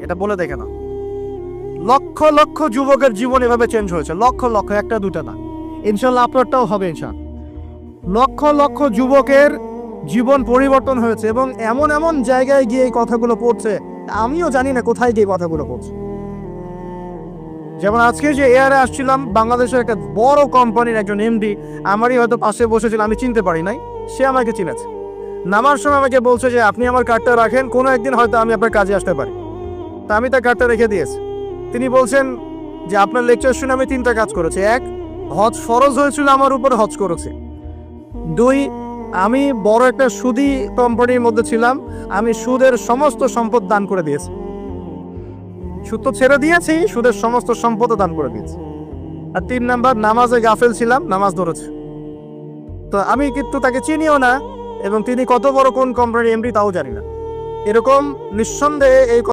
এটা বলে দেখে না। লক্ষ লক্ষ যুবকের জীবন এভাবে চেঞ্জ হয়েছে, লক্ষ লক্ষ, একটা দুটা না। ইনশাল্লাহ আপনারটাও হবে ইনশাল্লাহ। লক্ষ লক্ষ যুবকের জীবন পরিবর্তন হয়েছে এবং এমন এমন জায়গায় গিয়ে এই কথাগুলো পড়ছে, আমিও জানি না কোথায় গিয়ে কথাগুলো পড়ছে। যেমন আজকে যে এয়ারে আসছিলাম, বাংলাদেশের একটা বড় কোম্পানির একজন এমডি আমারই হয়তো পাশে বসেছিল, আমি চিনতে পারি নাই, সে আমাকে চিনেছে। নামার সময় আমাকে বলছে যে আপনি আমার কার্ডটা রাখেন, কোনো একদিন হয়তো আমি আপনার কাজে আসতে পারি। তা আমি তার কার্ডটা রেখে দিয়েছি। তিনি বলছেন যে আপনার লেকচার শুনে আমি 3টা কাজ করেছি। 1, হজ ফরজ হয়েছিল আমার উপর, হজ করেছি। 2, আমি বড় একটা সুদী কোম্পানির মধ্যে ছিলাম, আমি সুদের সমস্ত সম্পদ দান করে দিয়েছি। সুদ তো ছেড়ে দিয়েছি, সুদের সমস্ত সম্পদ দান করে দিয়েছি। আর 3 নাম্বার, নামাজে গাফেল ছিলাম, নামাজ ধরেছি। তো আমি কিন্তু তাকে চিনিও না এবং তিনি কত বড় কোন কোম্পানির এমডি তাও জানি না। এরকম নিঃসন্দেহে এই